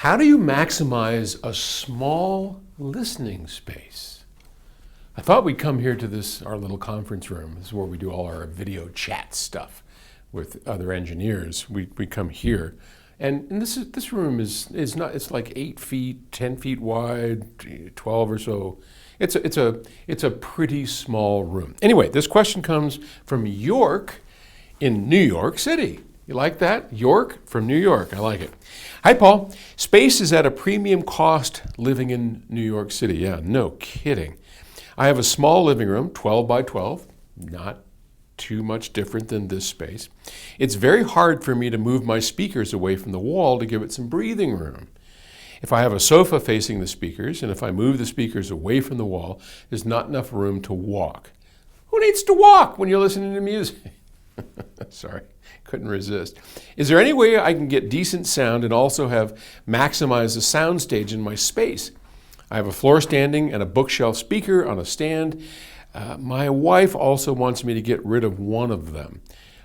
How do you maximize a small listening space? I thought we'd come here to our little conference room. This is where we do all our video chat stuff with other engineers. We come here. And this room is not, it's like 8 feet, 10 feet wide, 12 or so. It's a pretty small room. Anyway, this question comes from York in New York City. You like that? York from New York. I like it. Hi, Paul. Space is at a premium cost living in New York City. Yeah, no kidding. I have a small living room, 12 by 12, not too much different than this space. It's very hard for me to move my speakers away from the wall to give it some breathing room. If I have a sofa facing the speakers, and if I move the speakers away from the wall, there's not enough room to walk. Who needs to walk when you're listening to music? Sorry, couldn't resist. Is there any way I can get decent sound and also have maximize the sound stage in my space? I have a floor standing and a bookshelf speaker on a stand. My wife also wants me to get rid of one of them.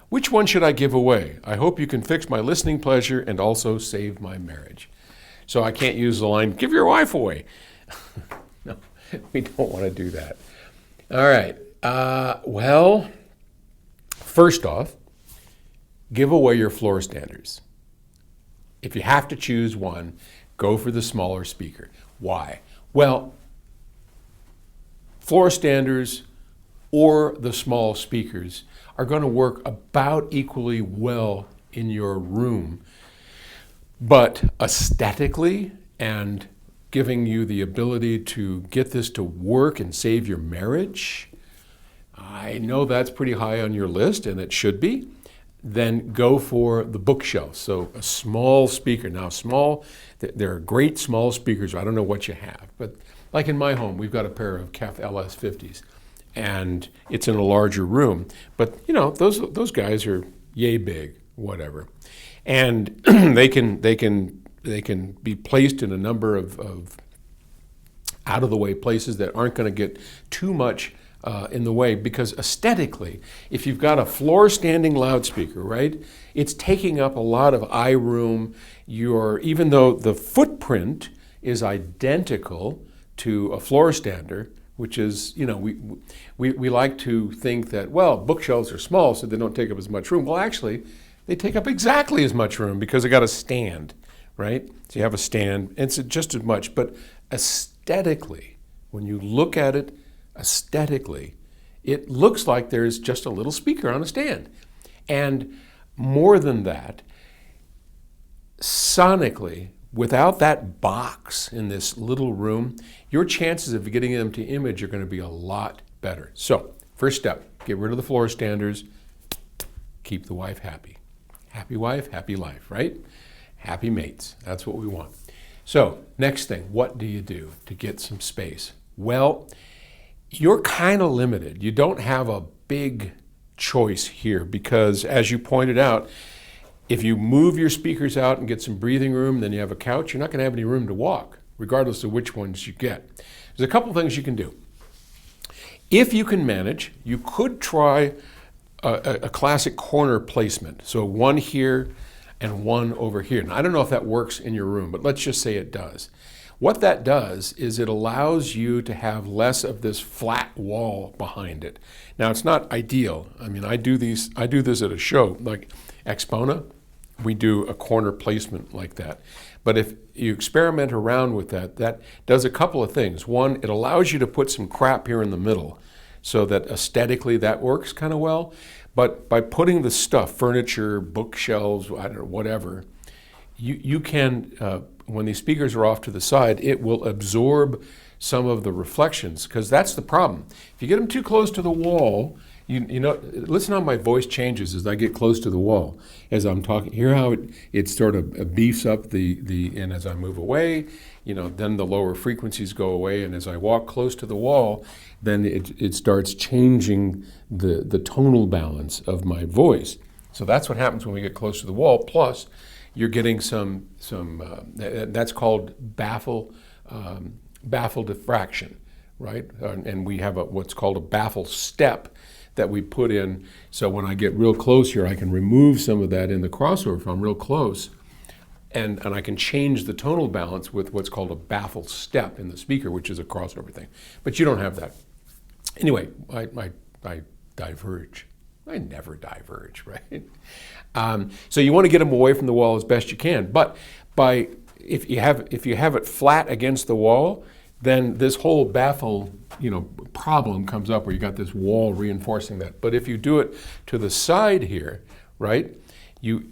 Which one should I give away? I hope you can fix my listening pleasure and also save my marriage. So I can't use the line, give your wife away. No, we don't want to do that. All right. Well, first off, give away your floor standers. If you have to choose one, go for the smaller speaker. Why? Well, floor standers or the small speakers are going to work about equally well in your room. But aesthetically and giving you the ability to get this to work and save your marriage, I know that's pretty high on your list, and it should be. Then go for the bookshelf. So a small speaker. Now small, there are great small speakers. I don't know what you have, but like in my home, we've got a pair of CAF LS50s, and it's in a larger room. But you know, those guys are yay big, whatever, and they can be placed in a number of out of the way places that aren't going to get too much in the way, because aesthetically, if you've got a floor standing loudspeaker, right, it's taking up a lot of eye room. Even though the footprint is identical to a floor stander, which is, you know, we like to think that, well, bookshelves are small so they don't take up as much room. Well, actually, they take up exactly as much room because they got a stand, right? So you have a stand, and it's just as much. But aesthetically, when you look at it aesthetically, it looks like there's just a little speaker on a stand. And more than that, sonically, without that box in this little room, your chances of getting them to image are going to be a lot better. So, first step, get rid of the floor standers, keep the wife happy. Happy wife, happy life, right? Happy mates, that's what we want. So, next thing, what do you do to get some space? Well, you're kind of limited. You don't have a big choice here because, as you pointed out, if you move your speakers out and get some breathing room, then you have a couch, you're not going to have any room to walk, regardless of which ones you get. There's a couple things you can do. If you can manage, you could try a classic corner placement. So one here and one over here. Now, I don't know if that works in your room, but let's just say it does. What that does is it allows you to have less of this flat wall behind it. Now, it's not ideal. I mean, I do this at a show like Expona. We do a corner placement like that. But if you experiment around with that, that does a couple of things. One, it allows you to put some crap here in the middle so that aesthetically that works kind of well. But by putting the stuff, furniture, bookshelves, I don't know, whatever, you can, when these speakers are off to the side, it will absorb some of the reflections, because that's the problem. If you get them too close to the wall, you know, listen how my voice changes as I get close to the wall. As I'm talking, hear how it sort of beefs up and as I move away, you know, then the lower frequencies go away, and as I walk close to the wall, then it starts changing the tonal balance of my voice. So that's what happens when we get close to the wall. Plus, you're getting some that's called baffle diffraction, right? And we have what's called a baffle step that we put in. So when I get real close here, I can remove some of that in the crossover. If I'm real close, And I can change the tonal balance with what's called a baffle step in the speaker, which is a crossover thing. But you don't have that. Anyway, I diverge. I never diverge, right? So you want to get them away from the wall as best you can. But if you have it flat against the wall, then this whole baffle problem comes up where you got this wall reinforcing that. But if you do it to the side here, right? You're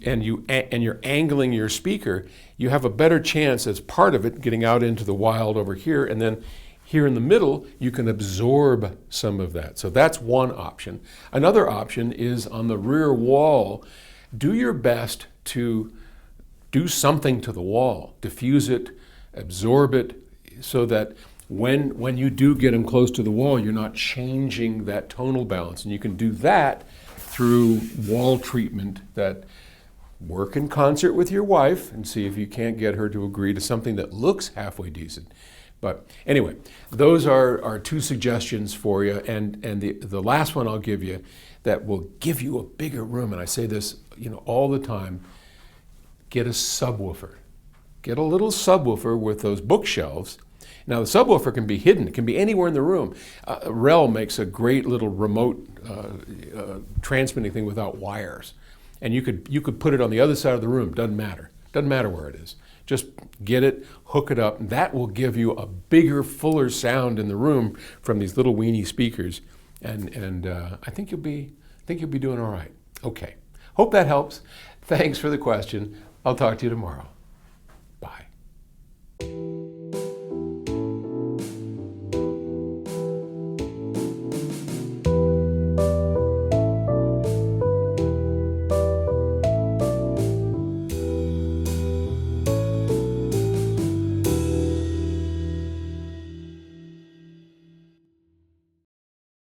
angling your speaker, you have a better chance as part of it getting out into the wild over here, and then here in the middle, you can absorb some of that. So that's one option. Another option is on the rear wall, do your best to do something to the wall, diffuse it, absorb it, so that when you do get them close to the wall, you're not changing that tonal balance. And you can do that through wall treatment that work in concert with your wife and see if you can't get her to agree to something that looks halfway decent. But anyway, those are two suggestions for you. And the last one I'll give you that will give you a bigger room, and I say this all the time, get a subwoofer. Get a little subwoofer with those bookshelves. Now the subwoofer can be hidden, it can be anywhere in the room. Rel makes a great little remote transmitting thing without wires. And you could put it on the other side of the room, doesn't matter where it is. Just get it, hook it up, and that will give you a bigger, fuller sound in the room from these little weenie speakers. And I think you'll be doing all right. Okay, hope that helps. Thanks for the question. I'll talk to you tomorrow.